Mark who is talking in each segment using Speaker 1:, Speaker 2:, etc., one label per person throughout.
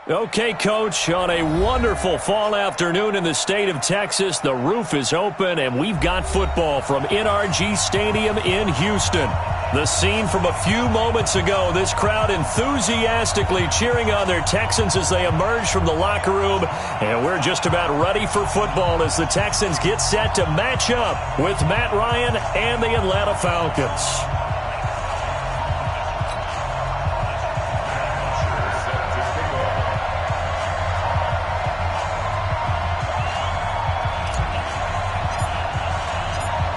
Speaker 1: Okay, Coach, on a wonderful fall afternoon in the state of Texas, the roof is open, and we've got football from NRG Stadium in Houston. The scene from a few moments ago, this crowd enthusiastically cheering on their Texans as they emerge from the locker room, and we're just about ready for football as the Texans get set to match up with Matt Ryan and the Atlanta Falcons.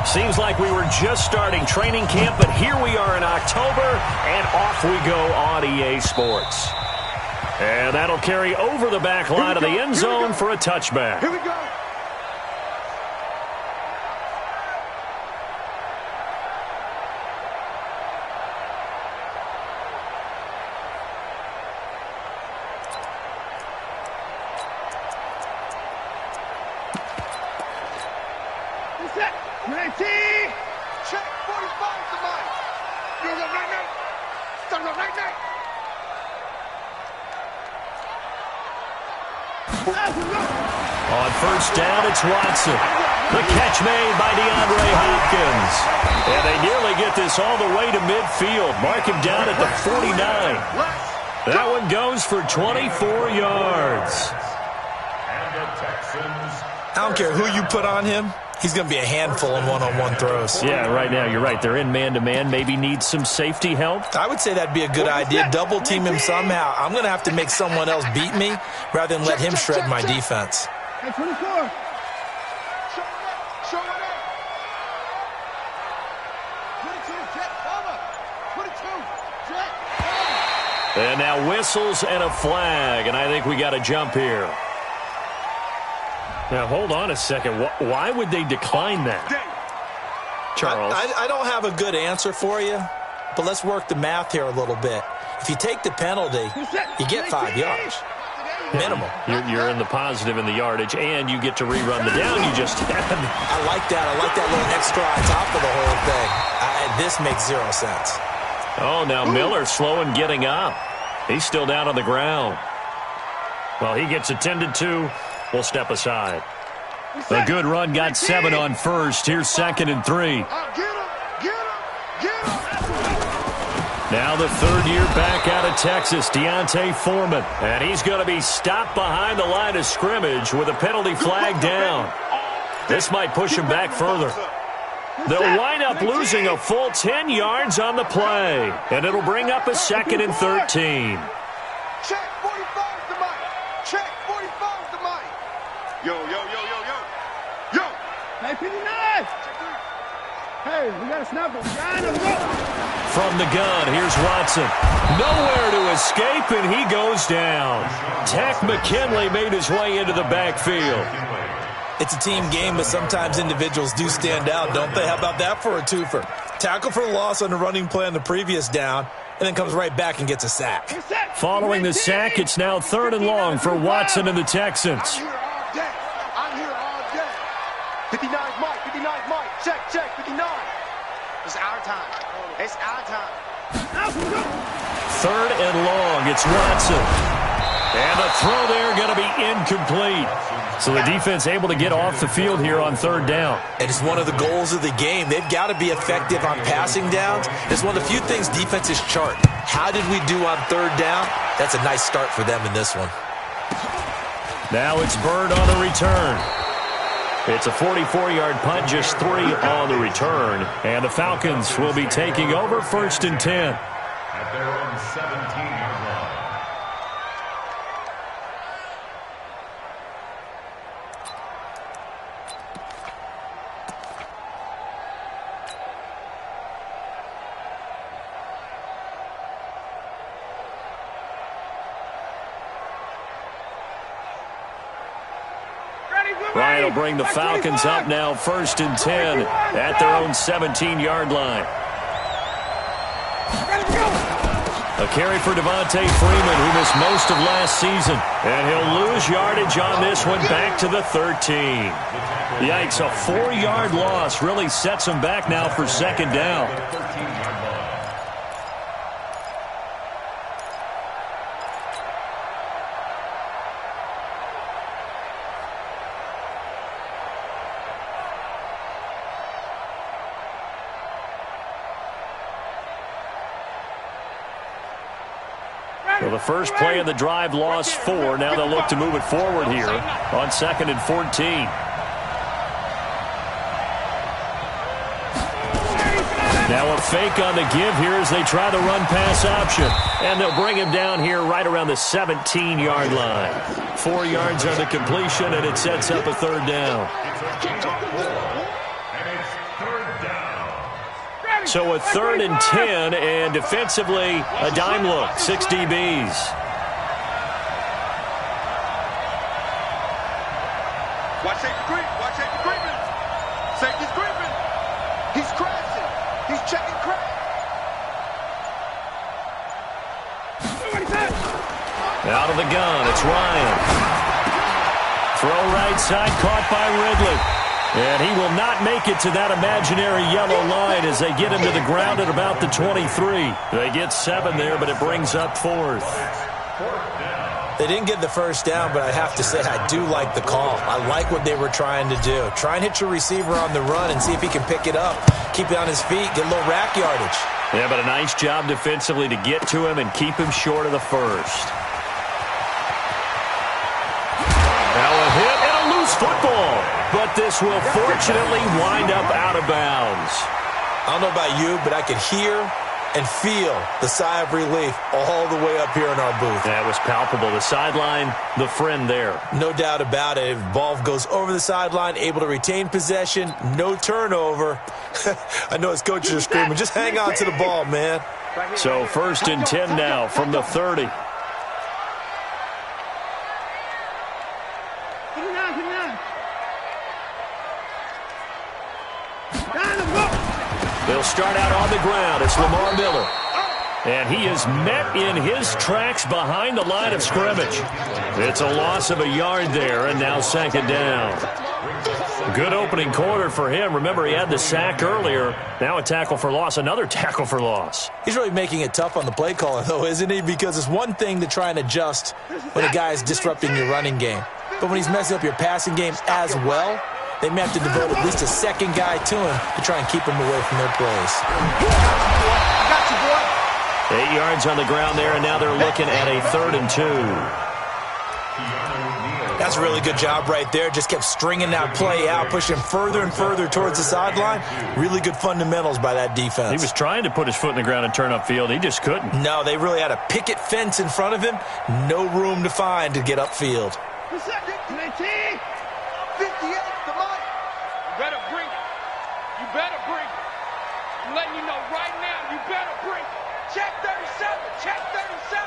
Speaker 1: Seems like we were just starting training camp, but here we are in October, and off we go on EA Sports. And that'll carry over the back line of the end zone for a touchback.
Speaker 2: Here we go.
Speaker 1: On first down, it's Watson. The catch made by DeAndre Hopkins. And they nearly get this all the way to midfield. Mark him down at the 49. That one goes for 24 yards.
Speaker 3: I don't care who you put on him. He's going to be a handful in one-on-one throws.
Speaker 1: Yeah, right now, you're right. They're in man-to-man. Maybe need some safety help.
Speaker 3: I would say that'd be a good idea. Double team him somehow. I'm going to have to make someone else beat me rather than let him shred my defense.
Speaker 2: Hey, 24. Show it up. 22, jet, cover. 22, jet, cover.
Speaker 1: And now whistles and a flag, and I think we got to jump here. Now, hold on a second. Why would they decline that? Charles?
Speaker 3: I don't have a good answer for you, but let's work the math here a little bit. If you take the penalty, you get 5 yards. Minimum.
Speaker 1: You're in the positive in the yardage, and you get to rerun the down you just had.
Speaker 3: I like that. I like that little extra on top of the whole thing. This makes 0 sense.
Speaker 1: Oh, now Miller slow in getting up. He's still down on the ground. Well, he gets attended to. We'll step aside. A good run got 7 on first. Here's 2nd and 3. Now the third year back out of Texas, Deontay Foreman. And he's going to be stopped behind the line of scrimmage with a penalty flag down. This might push him back further. They'll wind up losing a full 10 yards on the play. And it'll bring up a 2nd and 13.
Speaker 2: Check 45 to Mike. Check 45 to Mike. Yo. Hey, 59. Hey, we got to snap him.
Speaker 1: From the gun, here's Watson. Nowhere to escape, and he goes down. Tech McKinley made his way into the backfield.
Speaker 3: It's a team game, but sometimes individuals do stand out, don't they? How about that for a twofer? Tackle for the loss on the running play on the previous down, and then comes right back and gets a sack.
Speaker 1: Following the sack, it's now 3rd and long for Watson and the Texans.
Speaker 2: I'm here all day. 59's Mike. 59's Mike. Check. 59. It's our time. It's our time.
Speaker 1: 3rd and long. It's Watson. And the throw there going to be incomplete. So the defense able to get off the field here on 3rd down.
Speaker 3: And it's one of the goals of the game. They've got to be effective on passing downs. It's one of the few things defenses chart. How did we do on 3rd down? That's a nice start for them in this one.
Speaker 1: Now it's Bird on the return. It's a 44-yard punt, just 3 on the return. And the Falcons will be taking over 1st and 10.
Speaker 4: At their own 17-yard line.
Speaker 1: Ryan will bring the Falcons up now 1st and 10 at their own 17-yard line. A carry for Devontae Freeman, who missed most of last season. And he'll lose yardage on this one back to the 13. Yikes, a 4-yard loss really sets him back now for 2nd down. Well, the first play of the drive lost 4. Now they'll look to move it forward here on 2nd and 14. Now a fake on the give here as they try the run-pass option. And they'll bring him down here right around the 17-yard line. 4 yards on the completion, and it sets up a 3rd down. So a 3rd and 10, and defensively, a dime look, 6 DBs.
Speaker 2: Watch safety creep. Watch safety creeping. Safety's creeping. He's crashing. He's checking crack.
Speaker 1: Out of the gun, it's Ryan. Throw right side, caught by Ridley. And he will not make it to that imaginary yellow line as they get him to the ground at about the 23. They get 7 there, but it brings up 4th.
Speaker 3: They didn't get the first down, but I have to say I do like the call. I like what they were trying to do. Try and hit your receiver on the run and see if he can pick it up. Keep it on his feet, get a little rack yardage.
Speaker 1: Yeah, but a nice job defensively to get to him and keep him short of the first. Now a hit and a loose football. But this will fortunately wind up out of bounds.
Speaker 3: I don't know about you, but I could hear and feel the sigh of relief all the way up here in our booth.
Speaker 1: That was palpable. The sideline, the friend there.
Speaker 3: No doubt about it. If ball goes over the sideline, able to retain possession, no turnover. I know his coaches are screaming, just hang on to the ball, man.
Speaker 1: So 1st and 10 now from the 30. They'll start out on the ground. It's Lamar Miller. And he is met in his tracks behind the line of scrimmage. It's a loss of a yard there, and now 2nd down. Good opening quarter for him. Remember, he had the sack earlier. Now a tackle for loss, another tackle for loss.
Speaker 3: He's really making it tough on the play caller, though, isn't he? Because it's one thing to try and adjust when a guy is disrupting your running game. But when he's messing up your passing game as well, they may have to devote at least a second guy to him to try and keep him away from their plays.
Speaker 2: Got you, boy.
Speaker 1: 8 yards on the ground there, and now they're looking at a 3rd and 2.
Speaker 3: That's a really good job right there. Just kept stringing that play out, pushing further and further towards the sideline. Really good fundamentals by that defense.
Speaker 1: He was trying to put his foot in the ground and turn upfield. He just couldn't.
Speaker 3: No, they really had a picket fence in front of him. No room to find to get upfield.
Speaker 2: 58, the mic.
Speaker 5: You better bring it. You better bring it. I'm letting you know right now, you better bring it.
Speaker 2: Check 37. Check 37.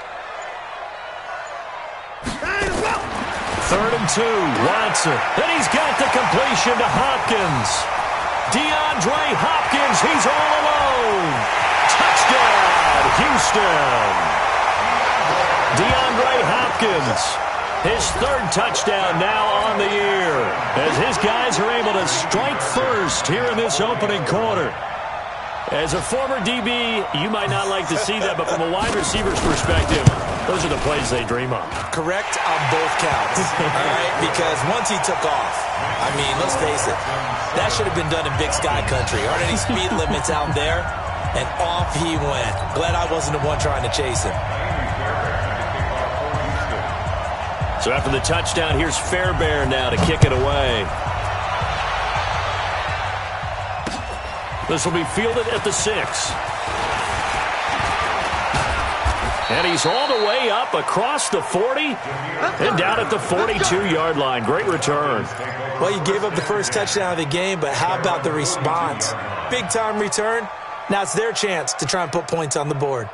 Speaker 1: 3rd and 2, Watson. And he's got the completion to Hopkins. DeAndre Hopkins, he's all alone. Touchdown, Houston. DeAndre Hopkins, his 3rd touchdown now on the year, as his guys are able to strike first here in this opening quarter. As a former DB, you might not like to see that, but from a wide receiver's perspective, those are the plays they dream of.
Speaker 3: Correct on both counts, all right? Because once he took off, I mean, let's face it, that should have been done in Big Sky country. Aren't any speed limits out there? And off he went. Glad I wasn't the one trying to chase him.
Speaker 1: So after the touchdown, here's Fairbairn now to kick it away. This will be fielded at the 6. And he's all the way up across the 40 and down at the 42-yard line. Great return.
Speaker 3: Well, you gave up the first touchdown of the game, but how about the response? Big-time return. Now it's their chance to try and put points on the board.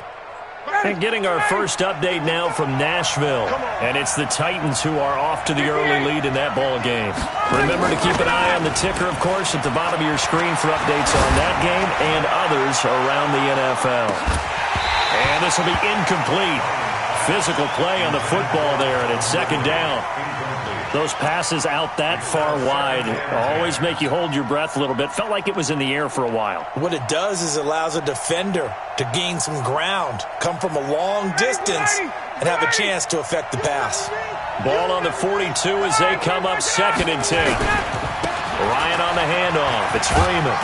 Speaker 1: And getting our first update now from Nashville. And it's the Titans who are off to the early lead in that ball game. Remember to keep an eye on the ticker, of course, at the bottom of your screen for updates on that game and others around the NFL. And this will be incomplete. Physical play on the football there, and it's 2nd down. Those passes out that far wide always make you hold your breath a little bit. Felt like it was in the air for a while.
Speaker 3: What it does is it allows a defender to gain some ground, come from a long distance, and have a chance to affect the pass.
Speaker 1: Ball on the 42 as they come up 2nd and 10. Ryan on the handoff. It's Freeman.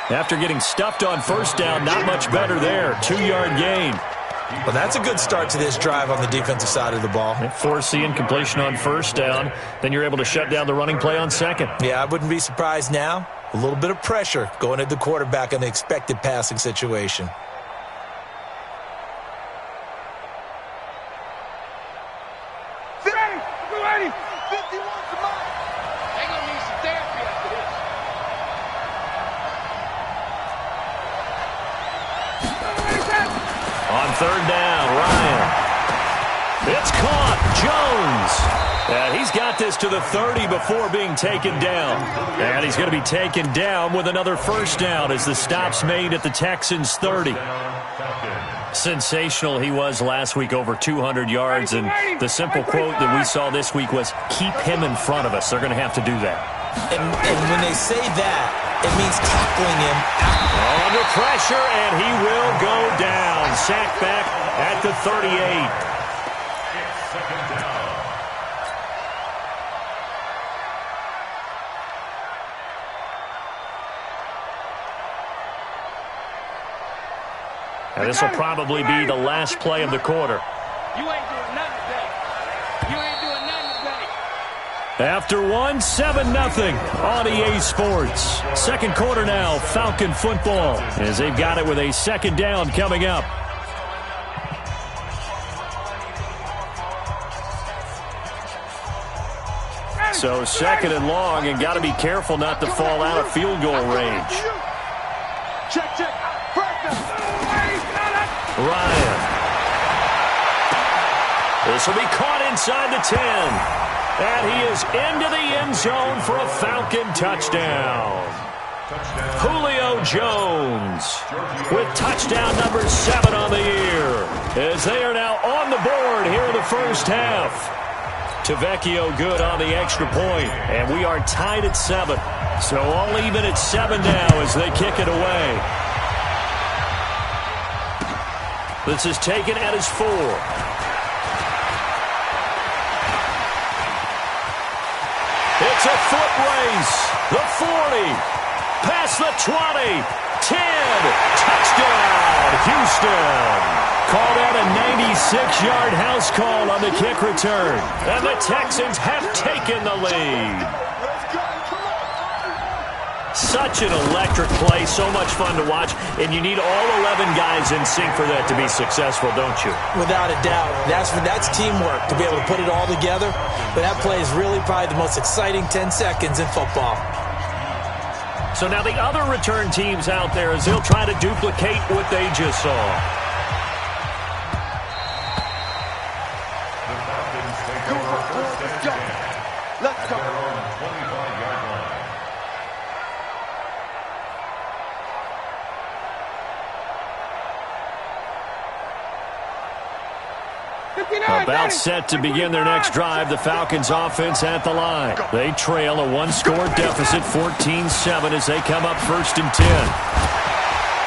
Speaker 1: After getting stuffed on 1st down, not much better there. 2-yard gain.
Speaker 3: Well, that's a good start to this drive on the defensive side of the ball.
Speaker 1: Force the incompletion on first down. Then you're able to shut down the running play on second.
Speaker 3: Yeah, I wouldn't be surprised now. A little bit of pressure going at the quarterback in the expected passing situation.
Speaker 1: On third down, Ryan. It's caught. Jones. And he's got this to the 30 before being taken down. And he's going to be taken down with another first down as the stop's made at the Texans' 30. Sensational he was last week, over 200 yards. And the simple quote that we saw this week was, keep him in front of us. They're going to have to do that.
Speaker 3: And when they say that, it means tackling him
Speaker 1: under pressure, and he will go down. Sacked back at the 38. And this will probably be the last play of the quarter.
Speaker 5: You ain't doing nothing today. You ain't doing nothing today.
Speaker 1: After 7-0 on EA Sports. Second quarter now, Falcon football, as they've got it with a second down coming up. So second and long, and got to be careful not to fall out of field goal range.
Speaker 2: Check.
Speaker 1: Ryan. This will be caught inside the 10. And he is into the end zone for a Falcon touchdown. Julio Jones with touchdown number 7 on the year, as they are now on the board here in the first half. Tavecchio good on the extra point, and we are tied at 7. So all even at 7 now as they kick it away. This is taken at his 4. It's a foot race. The 40. Past the 20. 10. Touchdown, Houston. Called out a 96-yard house call on the kick return. And the Texans have taken the lead. Such an electric play, so much fun to watch, and you need all 11 guys in sync for that to be successful, don't you?
Speaker 3: Without a doubt. That's teamwork to be able to put it all together. But that play is really probably the most exciting 10 seconds in football.
Speaker 1: So now the other return teams out there, as they'll try to duplicate what they just saw.
Speaker 2: Let's go.
Speaker 1: About set to begin their next drive, the Falcons offense at the line. They trail a one-score deficit, 14-7, as they come up first and 10.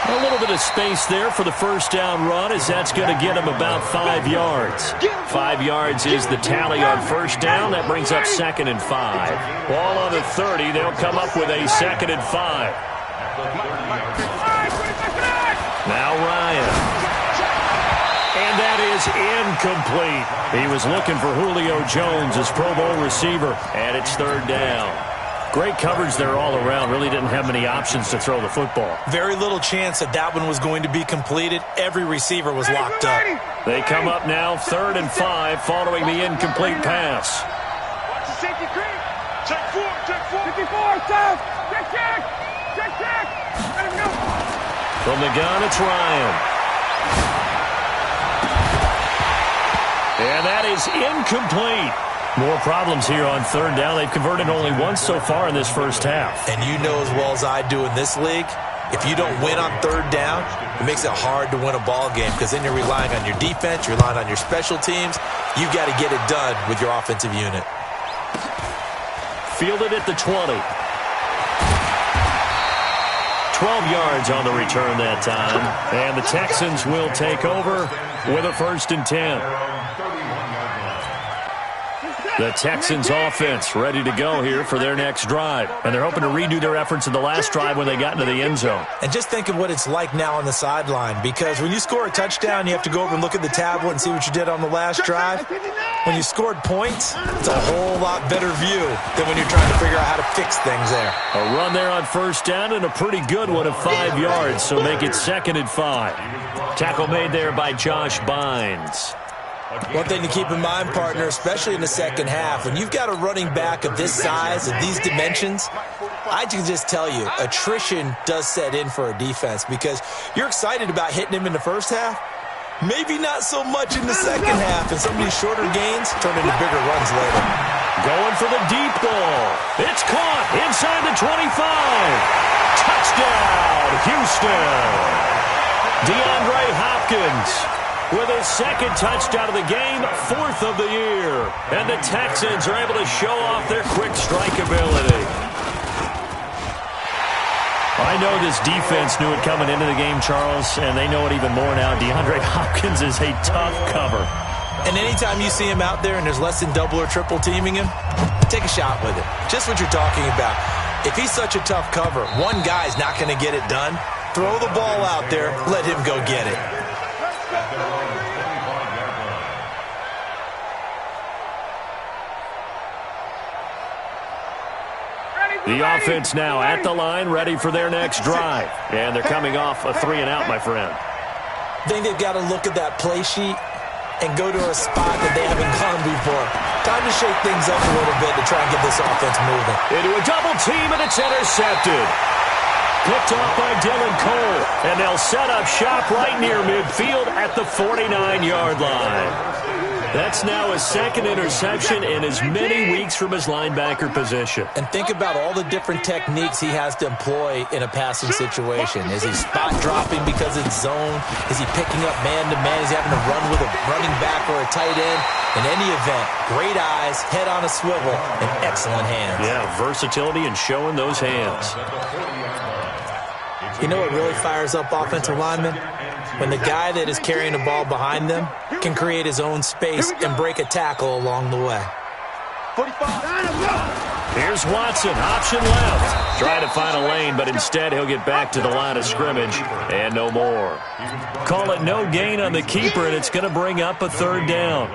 Speaker 1: A little bit of space there for the first down run, as that's going to get them about 5 yards. 5 yards is the tally on first down. That brings up second and 5. Ball on the 30. They'll come up with a second and 5. Now Ryan. And that is incomplete. He was looking for Julio Jones, his Pro Bowl receiver, and it's third down. Great coverage there all around. Really didn't have many options to throw the football.
Speaker 3: Very little chance that one was going to be completed. Every receiver was locked up.
Speaker 1: They come up now, third and 5, following the incomplete pass.
Speaker 5: Watch the safety creep. Check 4. 54, south. Check. Let him go.
Speaker 1: From the gun, it's Ryan. And that is incomplete. More problems here on third down. They've converted only once so far in this first half.
Speaker 3: And you know as well as I do in this league, if you don't win on third down, it makes it hard to win a ball game, because then you're relying on your defense, you're relying on your special teams. You've got to get it done with your offensive unit.
Speaker 1: Fielded at the 20. 12 yards on the return that time. And the Texans will take over with a first and 10. The Texans offense ready to go here for their next drive. And they're hoping to redo their efforts in the last drive when they got into the end zone.
Speaker 3: And just think of what it's like now on the sideline, because when you score a touchdown, you have to go over and look at the tablet and see what you did on the last drive. When you scored points, it's a whole lot better view than when you're trying to figure out how to fix things there.
Speaker 1: A run there on first down and a pretty good one of 5 yards, so make it 2nd and 5. Tackle made there by Josh Bynes.
Speaker 3: One thing to keep in mind, partner, especially in the second half, when you've got a running back of this size, of these dimensions, I can just tell you, attrition does set in for a defense because you're excited about hitting him in the first half, maybe not so much in the second half, and some of these shorter gains turn into bigger runs later.
Speaker 1: Going for the deep ball. It's caught inside the 25. Touchdown, Houston. DeAndre Hopkins with his 2nd touchdown of the game, 4th of the year. And the Texans are able to show off their quick strike ability. I know this defense knew it coming into the game, Charles, and they know it even more now. DeAndre Hopkins is a tough cover.
Speaker 3: And anytime you see him out there and there's less than double or triple teaming him, take a shot with it. Just what you're talking about. If he's such a tough cover, one guy's not going to get it done. Throw the ball out there, let him go get it.
Speaker 1: The offense now at the line, ready for their next drive. And they're coming off a 3-and-out, my friend.
Speaker 3: I think they've got to look at that play sheet and go to a spot that they haven't gone before. Time to shake things up a little bit to try and get this offense moving.
Speaker 1: Into a double team, and it's intercepted. Picked off by Dylan Cole. And they'll set up shop right near midfield at the 49-yard line. That's now his 2nd interception in as many weeks from his linebacker position.
Speaker 3: And think about all the different techniques he has to employ in a passing situation. Is he spot dropping because it's zone? Is he picking up man-to-man? Is he having to run with a running back or a tight end? In any event, great eyes, head on a swivel, and excellent hands.
Speaker 1: Yeah, versatility and showing those hands.
Speaker 3: You know what really fires up offensive linemen? When the guy that is carrying the ball behind them can create his own space and break a tackle along the way.
Speaker 2: 45.
Speaker 1: Here's Watson, option left. Trying to find a lane, but instead he'll get back to the line of scrimmage and no more. Call it no gain on the keeper, and it's going to bring up a 3rd down.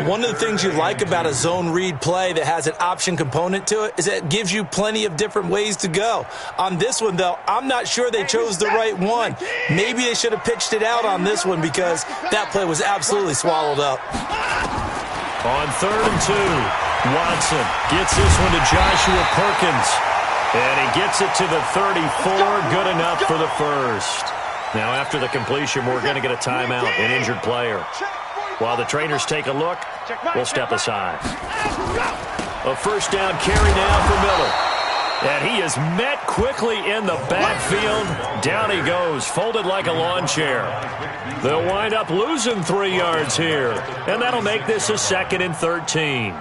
Speaker 3: One of the things you like about a zone read play that has an option component to it is that it gives you plenty of different ways to go. On this one, though, I'm not sure they chose the right one. Maybe they should have pitched it out on this one because that play was absolutely swallowed up.
Speaker 1: On 3rd and 2, Watson gets this one to Joshua Perkins. And he gets it to the 34, good enough for the 1st. Now, after the completion, we're going to get a timeout, an injured player. While the trainers take a look, we'll step aside. A 1st down carry now for Miller. And he is met quickly in the backfield. Down he goes, folded like a lawn chair. They'll wind up losing 3 yards here. And that'll make this a 2nd and 13.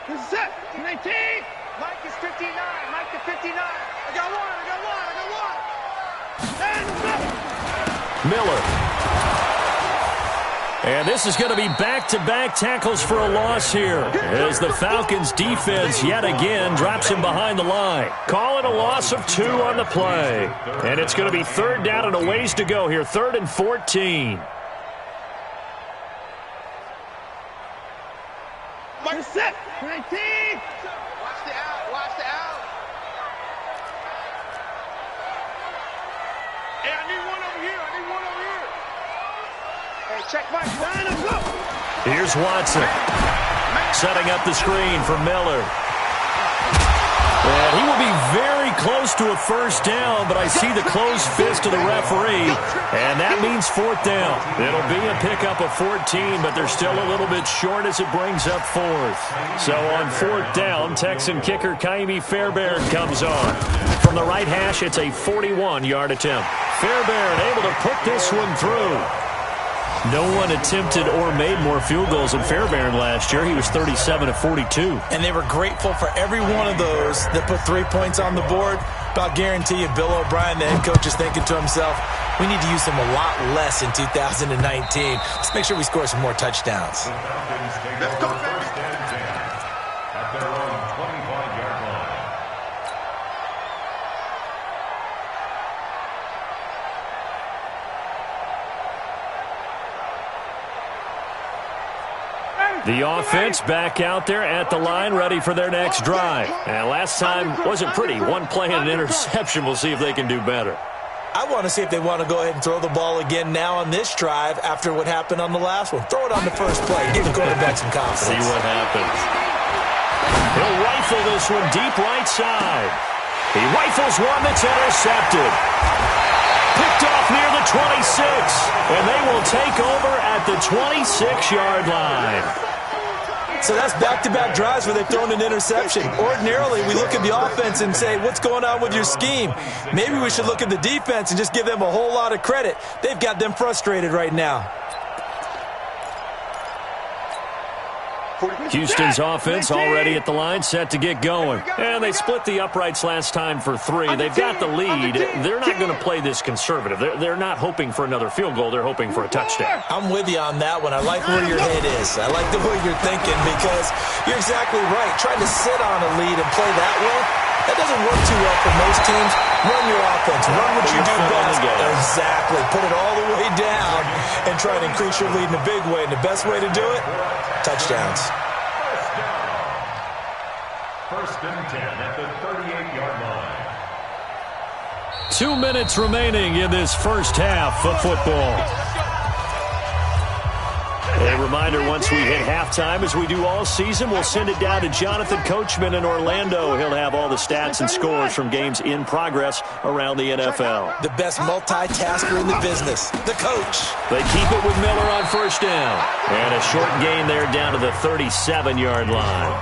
Speaker 5: This is it. 19.
Speaker 2: Mike is 59. Mike is 59. I got one.
Speaker 1: Miller. And this is going to be back-to-back tackles for a loss here as the Falcons' defense yet again drops him behind the line. Call it a loss of 2 on the play. And it's going to be 3rd down and a ways to go here, 3rd and 14.
Speaker 5: Mike, set. 19.
Speaker 2: Watch the out. Watch the out.
Speaker 5: Hey, I need one over here. I need one over here.
Speaker 2: Hey, check Mike.
Speaker 1: Here's Watson setting up the screen for Miller. And he will be very close to a 1st down, but I see the closed fist of the referee, and that means 4th down. It'll be a pickup of 14, but they're still a little bit short as it brings up 4th. So on 4th down, Texan kicker Kaimi Fairbairn comes on. From the right hash, it's a 41-yard attempt. Fairbairn able to put this one through. No one attempted or made more field goals than Fairbairn last year. He was 37 of 42.
Speaker 3: And they were grateful for every one of those that put 3 points on the board. But I'll guarantee you, Bill O'Brien, the head coach, is thinking to himself, We need to use them a lot less in 2019. Let's make sure we score some more touchdowns.
Speaker 4: The Falcons take over first and 10 at their own 25-yard line.
Speaker 1: The offense back out there at the line, ready for their next drive. And last time wasn't pretty. One play and an interception. We'll see if they can do better.
Speaker 3: I want to see if they want to go ahead and throw the ball again now on this drive after what happened on the last one. Throw it on the first play. Give the quarterback some confidence.
Speaker 1: See what happens. He'll rifle this one deep right side. He rifles one that's intercepted. Picked off near the 26. And they will take over at the 26-yard line.
Speaker 3: So that's back-to-back drives where they've thrown an interception. Ordinarily, we look at the offense and say, what's going on with your scheme? Maybe we should look at the defense and just give them a whole lot of credit. They've got them frustrated right now.
Speaker 1: Houston's offense already at the line, set to get going. And they split the uprights last time for 3. They've got the lead. They're not going to play this conservative. They're not hoping for another field goal. They're hoping for a touchdown.
Speaker 3: I'm with you on that one. I like where your head is. I like the way you're thinking because you're exactly right. Trying to sit on a lead and play that way, that doesn't work too well for most teams. Run your offense. Run what you do best. Exactly. Put it all the way down and try to increase your lead in a big way. And the best way to do it, touchdowns.
Speaker 4: First and 10 at the 38-yard line.
Speaker 1: 2 minutes remaining in this first half of football. A reminder, once we hit halftime, as we do all season, we'll send it down to Jonathan Coachman in Orlando. He'll have all the stats and scores from games in progress around the NFL.
Speaker 3: The best multitasker in the business, the coach.
Speaker 1: They keep it with Miller on first down. And a short gain there down to the 37-yard line.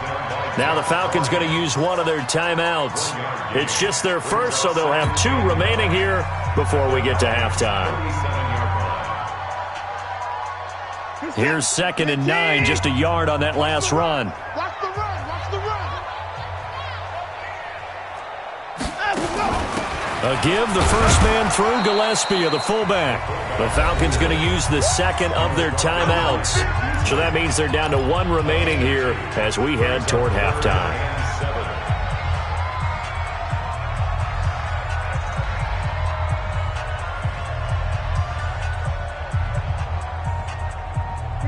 Speaker 1: Now the Falcons going to use one of their timeouts. It's just their first, so they'll have 2 remaining here before we get to halftime. Here's 2nd and 9, just a yard on that last run.
Speaker 5: Watch the run. Watch the run.
Speaker 1: A give, the first man through, Gillespie, the fullback. The Falcons going to use the second of their timeouts. So that means they're down to 1 remaining here as we head toward halftime.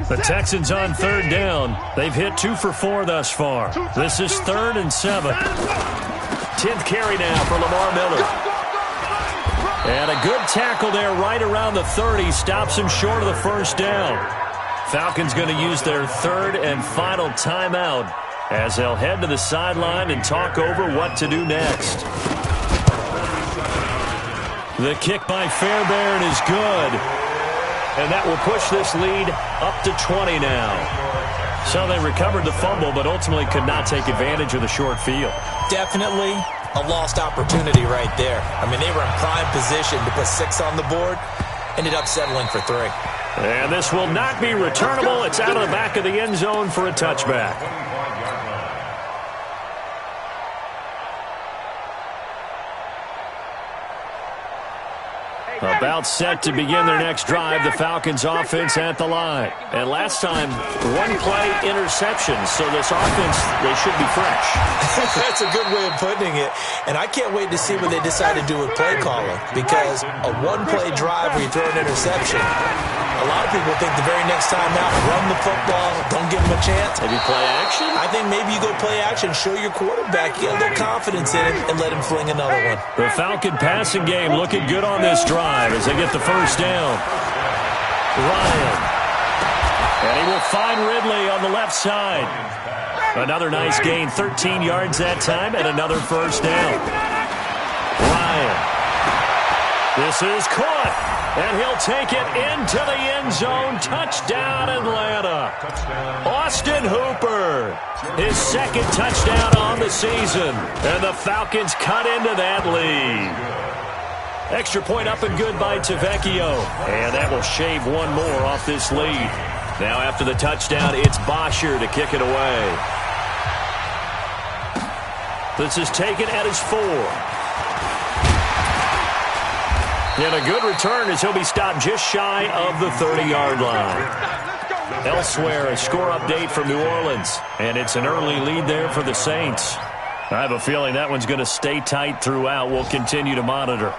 Speaker 1: The Texans on 3rd down. They've hit 2 for 4 thus far. This is 3rd and 7. 10th carry now for Lamar Miller. And a good tackle there right around the 30. Stops him short of the first down. Falcons going to use their 3rd and final timeout as they'll head to the sideline and talk over what to do next. The kick by Fairbairn is good. And that will push this lead up to 20 now. So they recovered the fumble, but ultimately could not take advantage of the short field.
Speaker 3: Definitely a lost opportunity right there. I mean, they were in prime position to put 6 on the board. Ended up settling for 3.
Speaker 1: And this will not be returnable. It's out of the back of the end zone for a touchback. About set to begin their next drive, the Falcons offense at the line. And last time, 1-play interception, so this offense, they should be fresh.
Speaker 3: That's a good way of putting it. And I can't wait to see what they decide to do with play calling, because a 1-play drive where you throw an interception, a lot of people think the very next time out, run the football, don't give them a chance.
Speaker 1: Maybe play action?
Speaker 3: I think maybe you go play action, show your quarterback, get a little confidence in it, and let him fling another one.
Speaker 1: The Falcon passing game looking good on this drive as they get the first down. Ryan. And he will find Ridley on the left side. Another nice gain, 13 yards that time, and another first down. Ryan. This is caught. And he'll take it into the end zone. Touchdown, Atlanta. Austin Hooper, his 2nd touchdown on the season. And the Falcons cut into that lead. Extra point up and good by Tavecchio. And that will shave 1 more off this lead. Now after the touchdown, it's Bosher to kick it away. This is taken at his 4. And a good return as he'll be stopped just shy of the 30-yard line. Elsewhere, a score update from New Orleans. And it's an early lead there for the Saints. I have a feeling that one's going to stay tight throughout. We'll continue to monitor.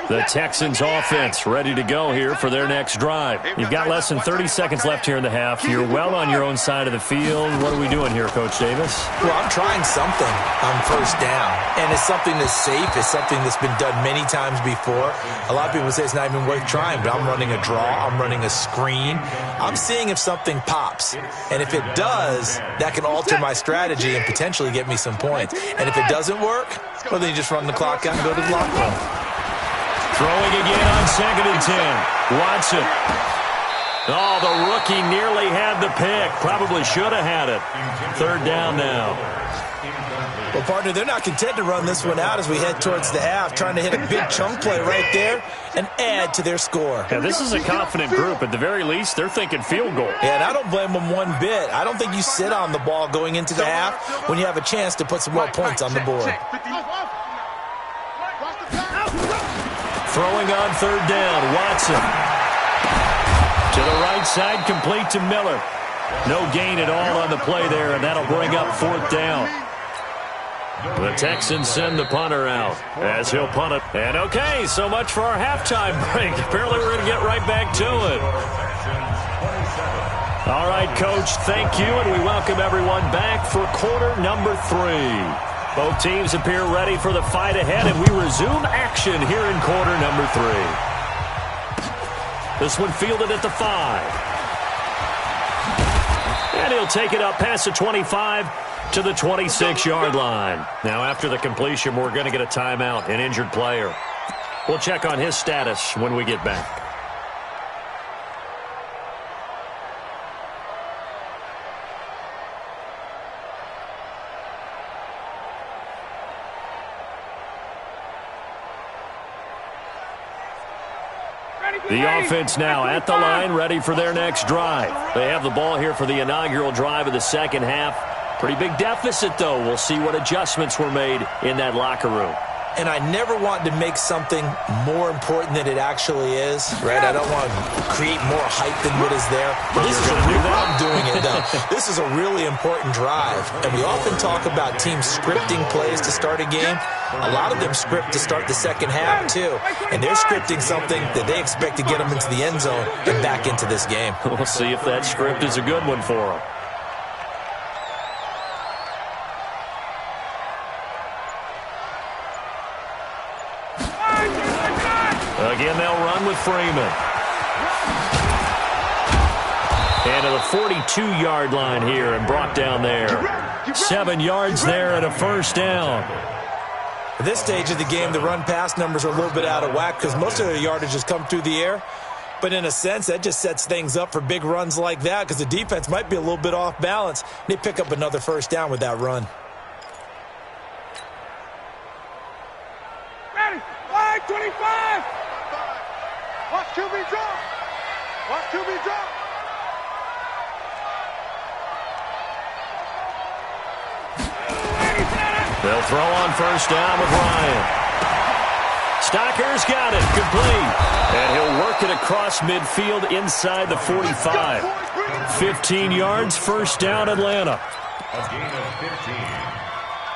Speaker 1: The Texans offense ready to go here for their next drive. You've got less than 30 seconds left here in the half. You're well on your own side of the field. What are we doing here, Coach Davis?
Speaker 3: Well, I'm trying something on first down, and it's something that's safe. It's something that's been done many times before. A lot of people say it's not even worth trying, but I'm running a draw. I'm running a screen. I'm seeing if something pops, and if it does, that can alter my strategy and potentially get me some points. And if it doesn't work, well, then you just run the clock out and go to the locker room.
Speaker 1: Throwing again on 2nd and 10. Watson. Oh, the rookie nearly had the pick. Probably should have had it. 3rd down now.
Speaker 3: Well, partner, they're not content to run this one out as we head towards the half, trying to hit a big chunk play right there and add to their score.
Speaker 1: Yeah, this is a confident group. At the very least, they're thinking field goal.
Speaker 3: Yeah, and I don't blame them one bit. I don't think you sit on the ball going into the half when you have a chance to put some more points on the board.
Speaker 1: Throwing on 3rd down, Watson. To the right side, complete to Miller. No gain at all on the play there, and that'll bring up 4th down. The Texans send the punter out as he'll punt it. And okay, so much for our halftime break. Apparently we're going to get right back to it. All right, Coach, thank you, and we welcome everyone back for quarter number 3. Both teams appear ready for the fight ahead, and we resume action here in quarter number 3. This one fielded at the 5. And he'll take it up past the 25 to the 26-yard line. Now, after the completion, we're going to get a timeout, an injured player. We'll check on his status when we get back. The offense now at the line, ready for their next drive. They have the ball here for the inaugural drive of the second half. Pretty big deficit, though. We'll see what adjustments were made in that locker room.
Speaker 3: And I never want to make something more important than it actually is, right? I don't want to create more hype than what is there. But this is I'm doing it, though. This is a really important drive. And we often talk about teams scripting plays to start a game. A lot of them script to start the second half, too. And they're scripting something that they expect to get them into the end zone and back into this game.
Speaker 1: We'll see if that script is a good one for them. Again, they'll run with Freeman. And to the 42-yard line here and brought down there. 7 yards there and a first down.
Speaker 3: At this stage of the game, the run-pass numbers are a little bit out of whack because most of their yardage has come through the air. But in a sense, that just sets things up for big runs like that because the defense might be a little bit off balance. They pick up another first down with that run.
Speaker 5: Ready? 25!
Speaker 2: Watch QB drop. Watch QB drop.
Speaker 1: They'll throw on first down with Ryan. Stocker's got it, complete. And he'll work it across midfield inside the 45. 15 yards, first down, Atlanta.
Speaker 4: A gain of 15.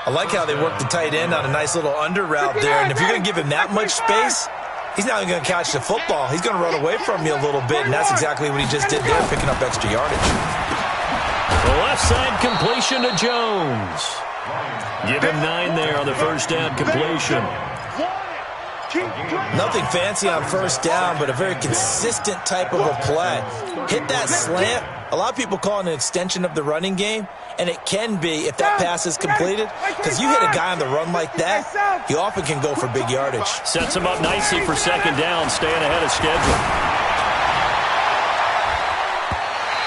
Speaker 3: I like how they work the tight end on a nice little under route there. And if you're going to give him that much space, he's not even going to catch the football. He's going to run away from you a little bit, and that's exactly what he just did there, picking up extra yardage.
Speaker 1: The left side completion to Jones. Give him 9 there on the first down completion.
Speaker 3: Nothing fancy on first down, but a very consistent type of a play. Hit that slant. A lot of people call it an extension of the running game, and it can be if that pass is completed, because you hit a guy on the run like that, he often can go for big yardage.
Speaker 1: Sets him up nicely for second down, staying ahead of schedule.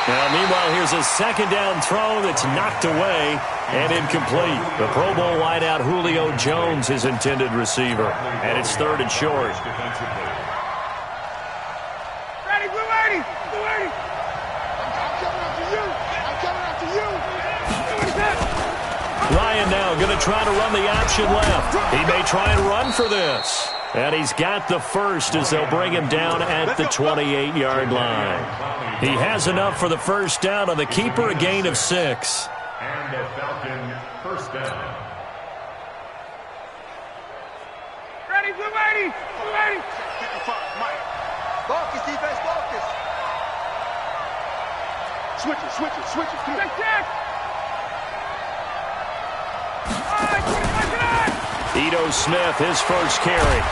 Speaker 1: Now, meanwhile, here's a second down throw that's knocked away and incomplete. The Pro Bowl wideout Julio Jones, his intended receiver. And it's 3rd and short.
Speaker 5: Ready, blue 80! Blue 80!
Speaker 2: I'm coming after you! I'm coming after you!
Speaker 1: Ryan now going to try to run the option left. He may try and run for this. And he's got the first as they'll bring him down at the 28-yard line. He has enough for the first down on the keeper, a gain of 6.
Speaker 4: And the Falcon first down.
Speaker 5: Ready, blue lady! Blue lady!
Speaker 2: 55, Mike. Focus, defense, focus. Switch it, switch it, switch it.
Speaker 5: Check, check! All right, 25 tonight!
Speaker 1: Ito Smith, his first carry.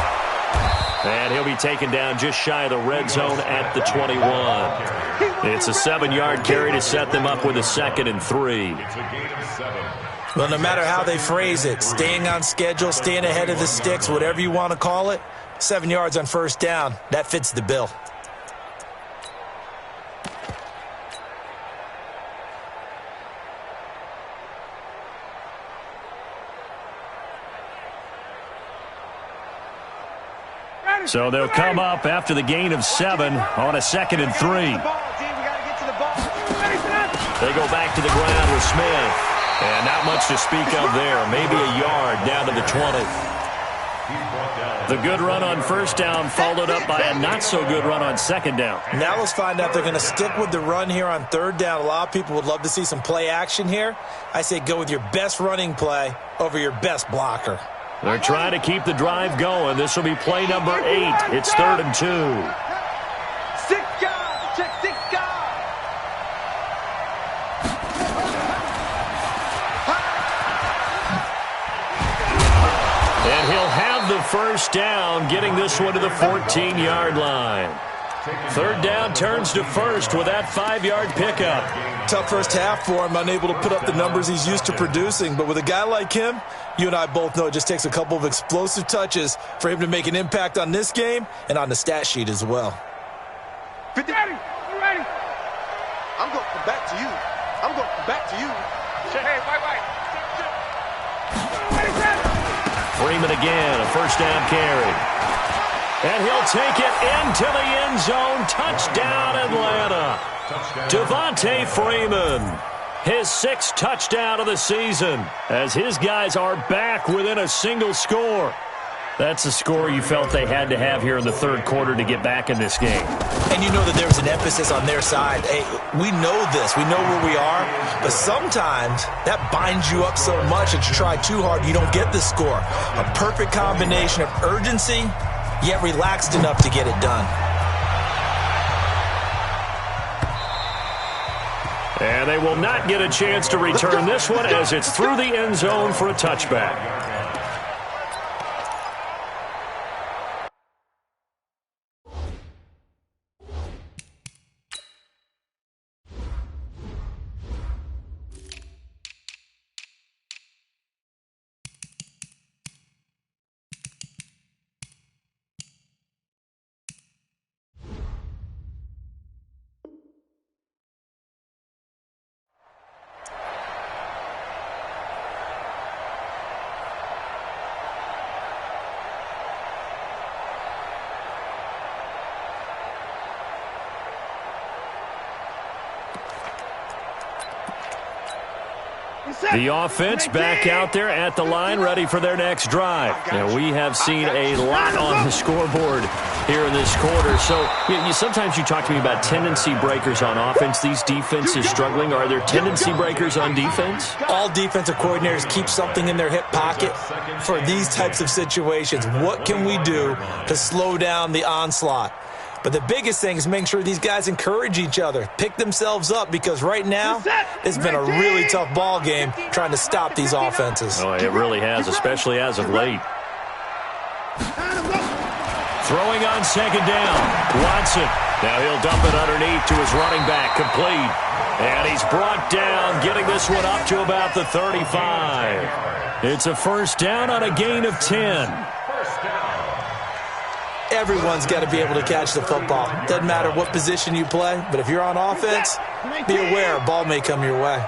Speaker 1: And he'll be taken down just shy of the red zone at the 21. It's a 7-yard carry to set them up with a 2nd and 3.
Speaker 4: It's a gain of 7.
Speaker 3: Well, no matter how they phrase it, staying on schedule, staying ahead of the sticks, whatever you want to call it, 7 yards on first down, that fits the bill.
Speaker 1: So they'll come up after the gain of 7 on a 2nd and 3. They go back to the ground with Smith. And not much to speak of there. Maybe a yard down to the 20. The good run on first down followed up by a not-so-good run on 2nd down.
Speaker 3: Now let's find out if they're going to stick with the run here on 3rd down. A lot of people would love to see some play action here. I say go with your best running play over your best blocker.
Speaker 1: They're trying to keep the drive going. This will be play number 8. It's 3rd and 2.
Speaker 2: 6 guys, check 6 guys.
Speaker 1: And he'll have the first down, getting this one to the 14-yard line. 3rd down turns to 1st with that 5-yard pickup.
Speaker 3: Tough first half for him, unable to put up the numbers he's used to producing. But with a guy like him, you and I both know it just takes a couple of explosive touches for him to make an impact on this game and on the stat sheet as well.
Speaker 5: Ready, ready.
Speaker 2: I'm going to come back to you. I'm going to come back to you.
Speaker 5: Hey, wait. Ready, set.
Speaker 1: Freeman again, a first down carry. And he'll take it into the end zone. Touchdown, Atlanta. Devontae Freeman, his 6th touchdown of the season, as his guys are back within a single score. That's a score you felt they had to have here in the 3rd quarter to get back in this game.
Speaker 3: And you know that there was an emphasis on their side. Hey, we know this. We know where we are. But sometimes that binds you up so much that you try too hard, you don't get the score. A perfect combination of urgency, yet relaxed enough to get it done.
Speaker 1: And they will not get a chance to return this one as it's through the end zone for a touchback. The offense back out there at the line, ready for their next drive. Now, we have seen a lot on the scoreboard here in this quarter. So sometimes you talk to me about tendency breakers on offense. These defenses struggling. Are there tendency breakers on defense?
Speaker 3: All defensive coordinators keep something in their hip pocket for these types of situations. What can we do to slow down the onslaught? But the biggest thing is making sure these guys encourage each other, pick themselves up, because right now it's been a really tough ball game trying to stop these offenses.
Speaker 1: Oh, it really has, especially as of late. Throwing on 2nd down. Watson. Now he'll dump it underneath to his running back, complete. And he's brought down, getting this one up to about the 35. It's a first down on a gain of 10.
Speaker 3: Everyone's got to be able to catch the football. Doesn't matter what position you play, but if you're on offense, be aware a ball may come your way.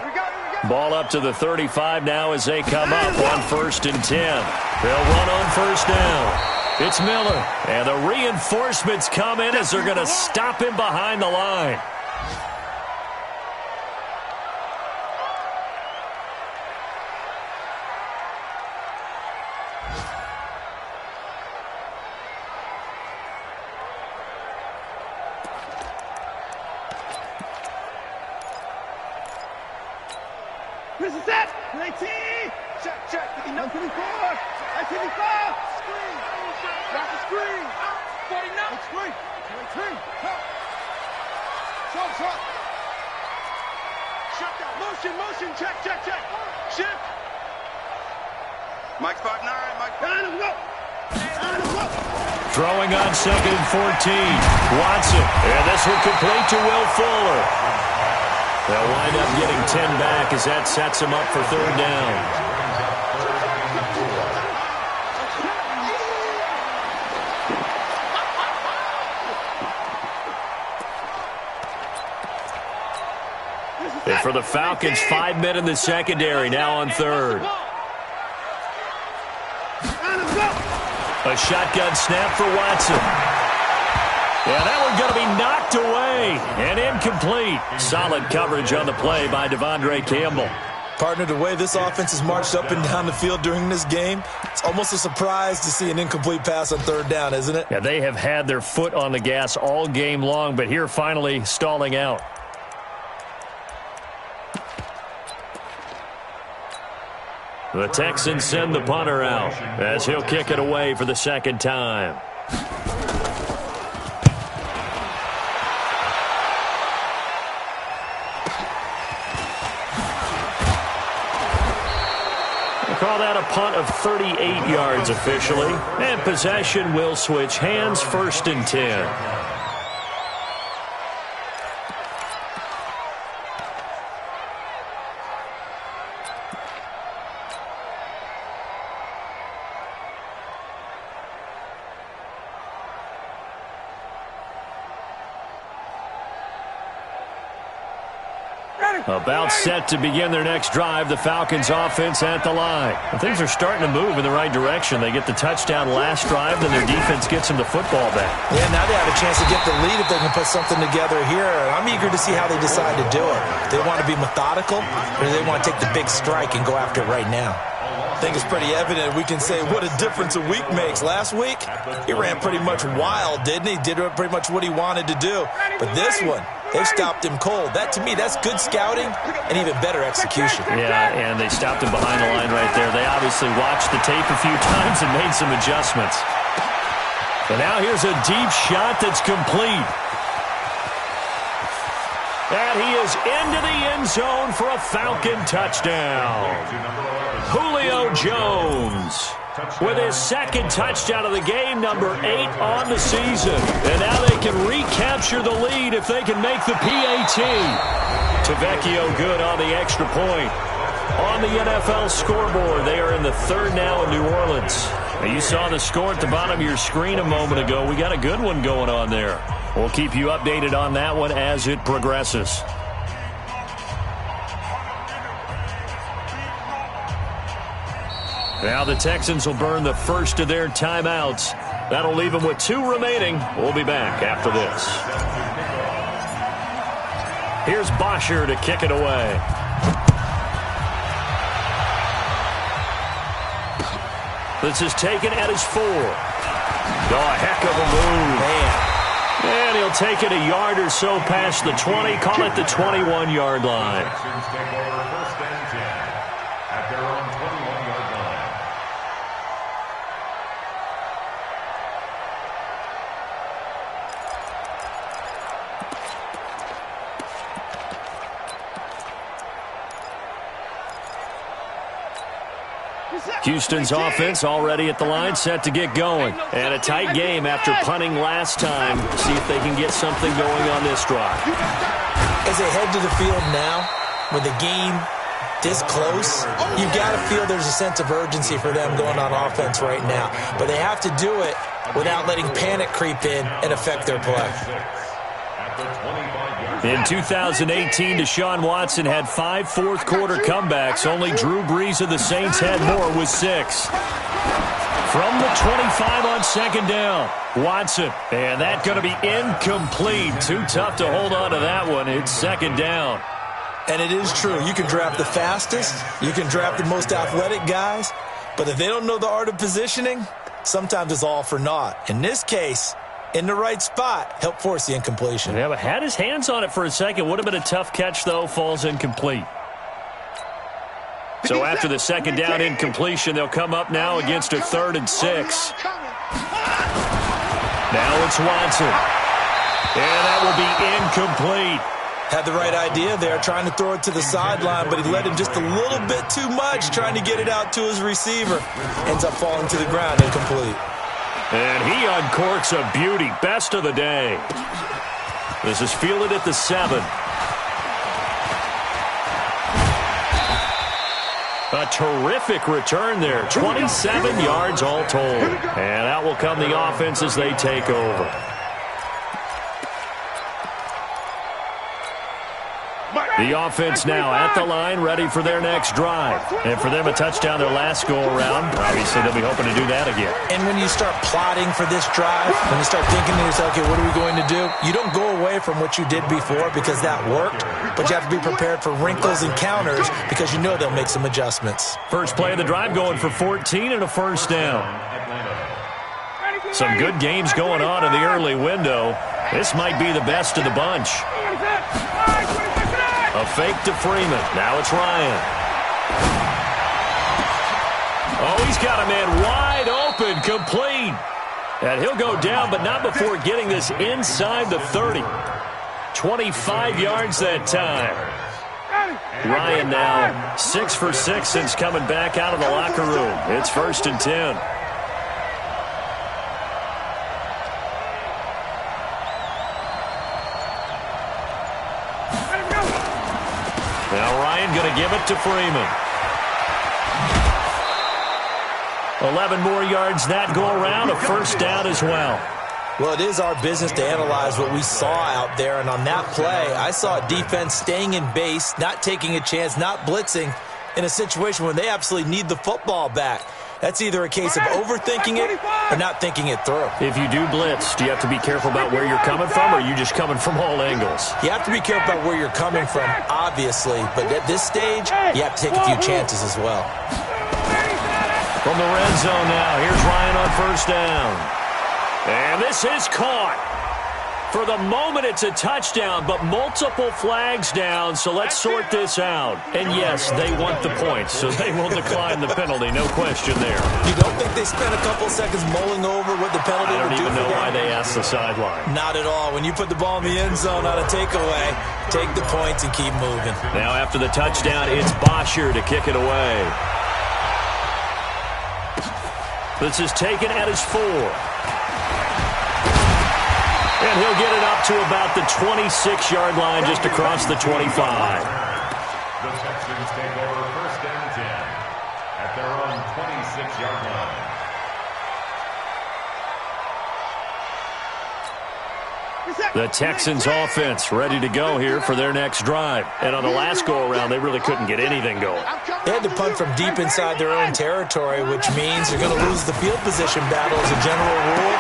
Speaker 1: Ball up to the 35 now as they come up on 1st and 10. They'll run on first down. It's Miller, and the reinforcements come in as they're going to stop him behind the line.
Speaker 5: This is it. 19.
Speaker 2: Check. 59.
Speaker 5: 124. 124. Screen. Drop the screen. 49. Screen. 19. Shot.
Speaker 2: Shut down. Motion. Check. Shift. Mike's 5'9". Mike.
Speaker 1: Throwing on 2nd and 14. Watson. And this will complete to Will Fuller. They'll wind up getting 10 back as that sets them up for 3rd down. And for the Falcons, 5 men in the secondary, now on 3rd. A shotgun snap for Watson. Yeah, that one's going to be knocked away and incomplete. Solid coverage on the play by Devondre Campbell.
Speaker 3: Partner, the way this offense has marched up and down the field during this game, it's almost a surprise to see an incomplete pass on 3rd down, isn't it?
Speaker 1: Yeah, they have had their foot on the gas all game long, but here finally stalling out. The Texans send the punter out as he'll kick it away for the 2nd time. We'll call that a punt of 38 yards officially. And possession will switch hands, 1st and 10. About set to begin their next drive, the Falcons offense at the line. And things are starting to move in the right direction. They get the touchdown last drive, then their defense gets them the football back.
Speaker 3: Yeah, now they have a chance to get the lead if they can put something together here. I'm eager to see how they decide to do it. Do they want to be methodical, or do they want to take the big strike and go after it right now? I think it's pretty evident. We can say what a difference a week makes. Last week, he ran pretty much wild, didn't he? Did pretty much what he wanted to do. But this one, they've stopped him cold. That, to me, that's good scouting and even better execution.
Speaker 1: Yeah, and they stopped him behind the line right there. They obviously watched the tape a few times and made some adjustments. And now here's a deep shot that's complete. And he is into the end zone for a Falcon touchdown. Julio Jones with his 2nd touchdown of the game, number 8 on the season. And now they can recapture the lead if they can make the PAT. Tavecchio good on the extra point. On the NFL scoreboard, they are in the 3rd now in New Orleans. Now, you saw the score at the bottom of your screen a moment ago. We got a good one going on there. We'll keep you updated on that one as it progresses. Now the Texans will burn the first of their timeouts. That'll leave them with 2 remaining. We'll be back after this. Here's Bosher to kick it away. This is taken at his 4. Oh, a heck of a move.
Speaker 3: Man.
Speaker 1: And he'll take it a yard or so past the 20. Call it the 21-yard line.
Speaker 4: Texans take over 1st and 10 at their own 21-yard line.
Speaker 1: Houston's offense already at the line, set to get going. And a tight game after punting last time. See if they can get something going on this drive.
Speaker 3: As they head to the field now, with the game this close, you got to feel there's a sense of urgency for them going on offense right now. But they have to do it without letting panic creep in and affect their play.
Speaker 1: In 2018, Deshaun Watson had 5 fourth-quarter comebacks. Only Drew Brees of the Saints had more with 6. From the 25 on 2nd down, Watson. And that's going to be incomplete. Too tough to hold on to that one. It's 2nd down.
Speaker 3: And it is true. You can draft the fastest. You can draft the most athletic guys. But if they don't know the art of positioning, sometimes it's all for naught. In this case, in the right spot, help force the incompletion.
Speaker 1: Yeah, but had his hands on it for a second. Would have been a tough catch, though. Falls incomplete. So after the second down incompletion, they'll come up now against a 3rd and 6. Now it's Watson. And that will be incomplete.
Speaker 3: Had the right idea there, trying to throw it to the sideline, but he led him just a little bit too much, trying to get it out to his receiver. Ends up falling to the ground, incomplete.
Speaker 1: And he uncorks a beauty. Best of the day. This is fielded at the 7. A terrific return there. 27 yards all told. And out will come the offense as they take over. The offense now at the line, ready for their next drive. And for them, a touchdown their last go-around. Obviously, they'll be hoping to do that again.
Speaker 3: And when you start plotting for this drive, when you start thinking to yourself, okay, what are we going to do? You don't go away from what you did before because that worked, but you have to be prepared for wrinkles and counters because you know they'll make some adjustments.
Speaker 1: First play of the drive going for 14 and a first down. Some good games going on in the early window. This might be the best of the bunch. A fake to Freeman. Now it's Ryan. Oh, he's got a man wide open, complete. And he'll go down, but not before getting this inside the 30. 25 yards that time. Ryan now 6 for 6 since coming back out of the locker room. It's 1st and 10. Now Ryan going to give it to Freeman. 11 more yards that go around, a first down as well.
Speaker 3: Well, it is our business to analyze what we saw out there, and on that play, I saw a defense staying in base, not taking a chance, not blitzing, in a situation where they absolutely need the football back. That's either a case of overthinking it or not thinking it through.
Speaker 1: If you do blitz, do you have to be careful about where you're coming from, or are you just coming from all angles?
Speaker 3: You have to be careful about where you're coming from, obviously, but at this stage, you have to take a few chances as well.
Speaker 1: From the red zone now, here's Ryan on first down. And this is caught. For the moment, it's a touchdown, but multiple flags down, so let's sort this out. And yes, they want the points, so they will decline the penalty, no question there.
Speaker 3: You don't think they spent a couple seconds mulling over what the penalty would do for them?
Speaker 1: I don't even know why they asked the sideline.
Speaker 3: Not at all. When you put the ball in the end zone on a takeaway, take the points and keep moving.
Speaker 1: Now after the touchdown, it's Bosher to kick it away. This is taken at his 4. And he'll get it up to about the 26-yard line, just across the 25.
Speaker 4: The Texans take over 1st and 10 at their own 26-yard line.
Speaker 1: The Texans offense ready to go here for their next drive. And on the last go-around, they really couldn't get anything going.
Speaker 3: They had to punt from deep inside their own territory, which means they're going to lose the field position battle as a general rule.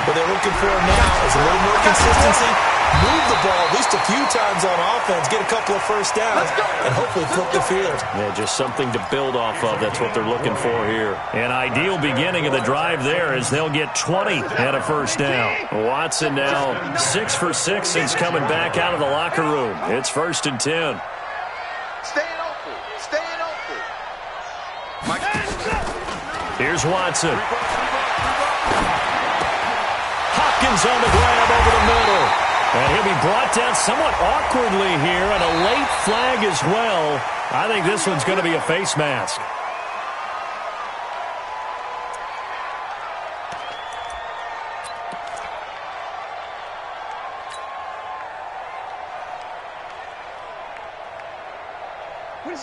Speaker 3: What they're looking for now is a little more consistency, move the ball at least a few times on offense, get a couple of first downs, and hopefully flip the field.
Speaker 1: Yeah, just something to build off of. That's what they're looking for here. An ideal beginning of the drive there as they'll get 20 at a first down. Watson now 6 for 6 since coming back out of the locker room. It's 1st and 10.
Speaker 2: Staying open. Staying open.
Speaker 1: Here's Watson. Hopkins on the grab over the middle. And he'll be brought down somewhat awkwardly here, and a late flag as well. I think this one's going to be a face mask.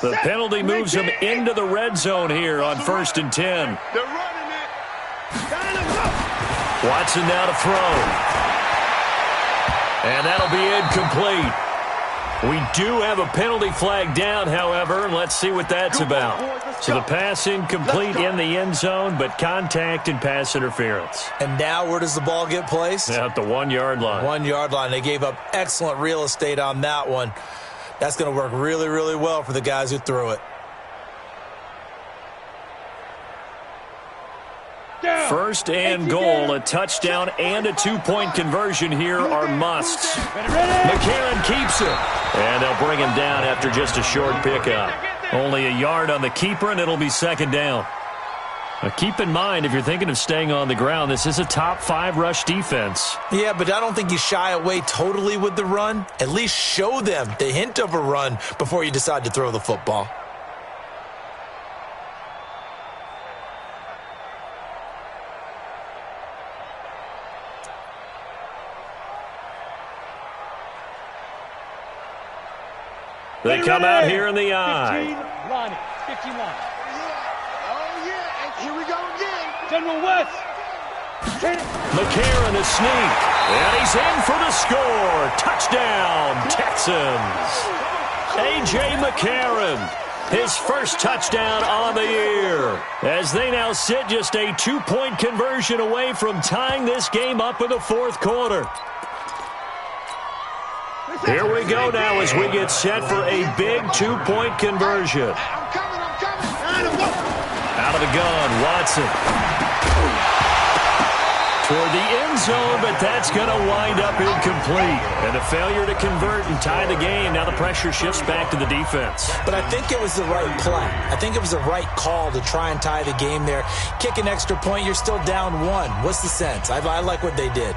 Speaker 1: The penalty moves him into the red zone here on 1st and 10.
Speaker 5: They're running it.
Speaker 1: Watson now to throw. And that'll be incomplete. We do have a penalty flag down, however, and let's see what that's about. So the pass incomplete in the end zone, but contact and pass interference.
Speaker 3: And now where does the ball get placed?
Speaker 1: At the 1-yard line.
Speaker 3: 1-yard line. They gave up excellent real estate on that one. That's going to work really, really well for the guys who threw it.
Speaker 1: First and goal, a touchdown and a 2-point conversion here are musts. McCarron keeps it. And they'll bring him down after just a short pickup. Only a yard on the keeper, and it'll be second down. Now keep in mind, if you're thinking of staying on the ground, this is a top 5 rush defense.
Speaker 3: Yeah, but I don't think you shy away totally with the run. At least show them the hint of a run before you decide to throw the football.
Speaker 1: They come out here in the I.
Speaker 5: 15 line. 15 line.
Speaker 2: Oh, yeah. And here we go again.
Speaker 5: General West.
Speaker 1: McCarron a sneak. And he's in for the score. Touchdown, Texans. A.J. McCarron, his first touchdown on the year. As they now sit just a 2-point conversion away from tying this game up in the fourth quarter. Here we go now as we get set for a big 2-point conversion.
Speaker 2: I'm coming.
Speaker 1: Out of the gun, Watson. Toward the end zone, but that's going to wind up incomplete. And a failure to convert and tie the game. Now the pressure shifts back to the defense.
Speaker 3: But I think it was the right play. I think it was the right call to try and tie the game there. Kick an extra point, you're still down 1. What's the sense? I like what they did.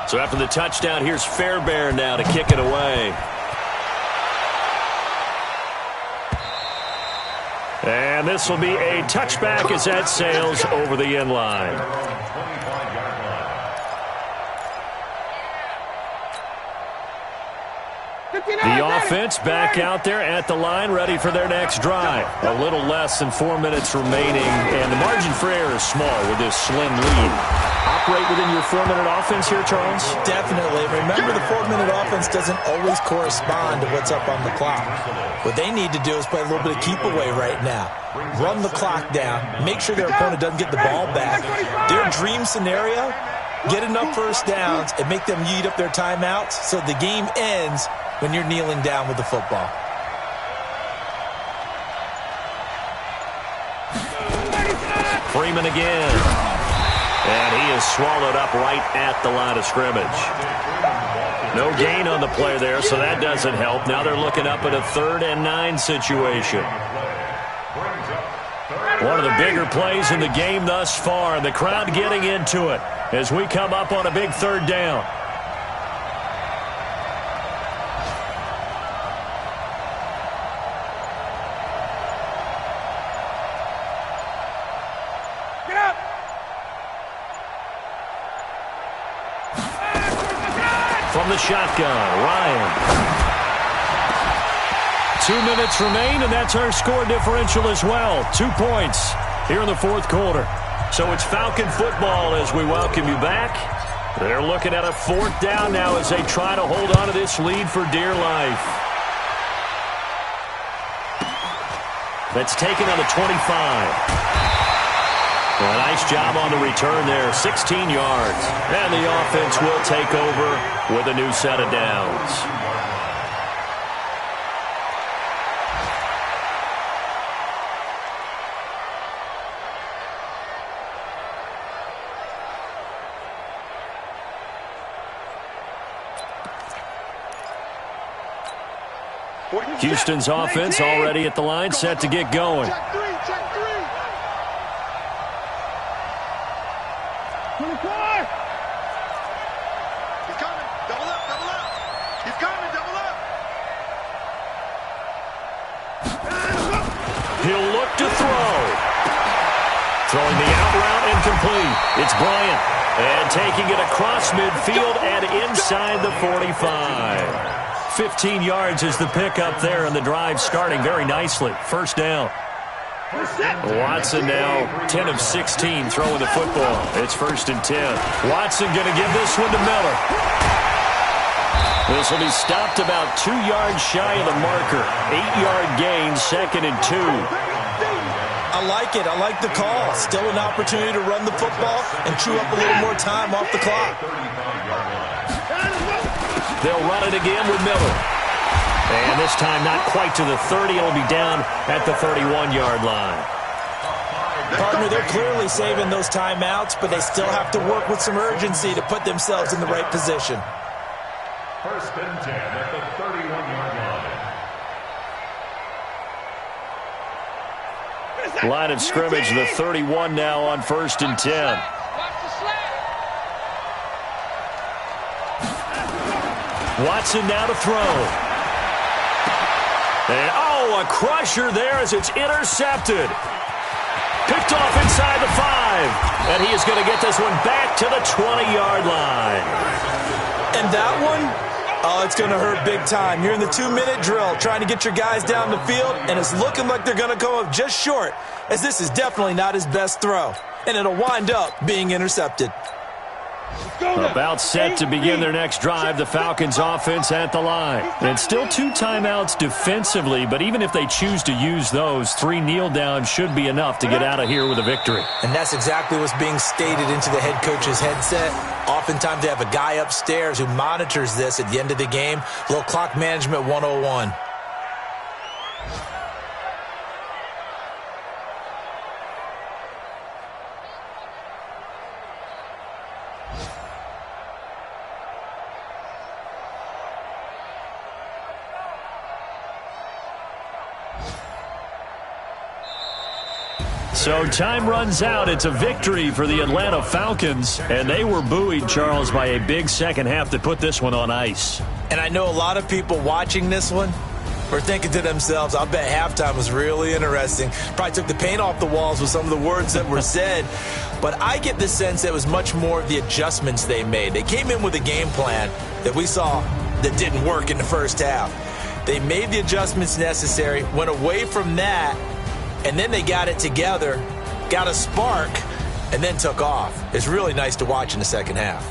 Speaker 1: So after the touchdown, here's Fairbairn now to kick it away. And this will be a touchback as that sails over the end line. The offense back out there at the line, ready for their next drive. A little less than 4 minutes remaining, and the margin for error is small with this slim lead. Operate within your 4-minute offense here, Charles?
Speaker 3: Definitely. Remember, the 4-minute offense doesn't always correspond to what's up on the clock. What they need to do is play a little bit of keep away right now. Run the clock down. Make sure their opponent doesn't get the ball back. Their dream scenario, get enough first downs and make them eat up their timeouts so the game ends when you're kneeling down with the football.
Speaker 1: Freeman again. And he is swallowed up right at the line of scrimmage. No gain on the play there, so that doesn't help. Now they're looking up at a 3rd and 9 situation. One of the bigger plays in the game thus far, and the crowd getting into it as we come up on a big 3rd down. From the shotgun, Ryan. 2 minutes remain, and that's our score differential as well. 2 points here in the fourth quarter. So it's Falcon football as we welcome you back. They're looking at a 4th down now as they try to hold on to this lead for dear life. That's taken on the 25. Well, nice job on the return there, 16 yards. And the offense will take over with a new set of downs. Houston's offense already at the line, set to get going.
Speaker 2: Check 3. He's coming. Double up. He's coming. Double up.
Speaker 1: He'll look to throw. Throwing the out route incomplete. It's Bryant. And taking it across midfield and inside the 45. 15 yards is the pickup there, and the drive starting very nicely. First down. Watson now 10 of 16 throwing the football. It's 1st and 10. Watson going to give this one to Miller. This will be stopped about 2 yards shy of the marker. 8-yard gain, 2nd and 2.
Speaker 3: I like it. I like the call. Still an opportunity to run the football and chew up a little more time off the clock.
Speaker 1: They'll run it again with Miller. And this time not quite to the 30. It'll be down at the 31-yard line.
Speaker 3: Partner, they're clearly saving those timeouts, but they still have to work with some urgency to put themselves in the right position.
Speaker 4: First and 10 at the 31-yard line.
Speaker 1: Line of scrimmage, the 31 now on first and 10. Watson now to throw. And, a crusher there as it's intercepted. Picked off inside the 5. And he is going to get this one back to the 20-yard line.
Speaker 3: And that one, it's going to hurt big time. You're in the 2-minute drill trying to get your guys down the field, and it's looking like they're going to come up just short, as this is definitely not his best throw. And it'll wind up being intercepted.
Speaker 1: About set to begin their next drive, the Falcons offense at the line. And still 2 timeouts defensively, but even if they choose to use those, 3 kneel downs should be enough to get out of here with a victory.
Speaker 3: And that's exactly what's being stated into the head coach's headset. Oftentimes they have a guy upstairs who monitors this at the end of the game. A little clock management 101.
Speaker 1: So time runs out. It's a victory for the Atlanta Falcons, and they were buoyed, Charles, by a big second half that put this one on ice.
Speaker 3: And I know a lot of people watching this one were thinking to themselves, I'll bet halftime was really interesting. Probably took the paint off the walls with some of the words that were said. But I get the sense that it was much more of the adjustments they made. They came in with a game plan that we saw that didn't work in the first half. They made the adjustments necessary, went away from that, and then they got it together, got a spark, and then took off. It's really nice to watch in the second half.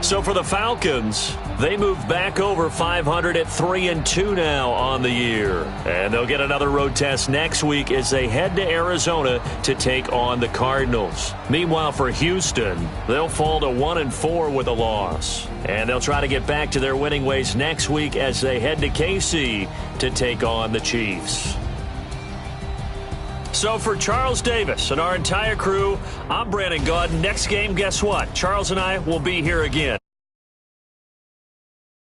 Speaker 1: So for the Falcons, they move back over 500 at 3-2 now on the year. And they'll get another road test next week as they head to Arizona to take on the Cardinals. Meanwhile, for Houston, they'll fall to 1-4 with a loss. And they'll try to get back to their winning ways next week as they head to KC to take on the Chiefs. So for Charles Davis and our entire crew, I'm Brandon Gaudin. Next game, guess what? Charles and I will be here again.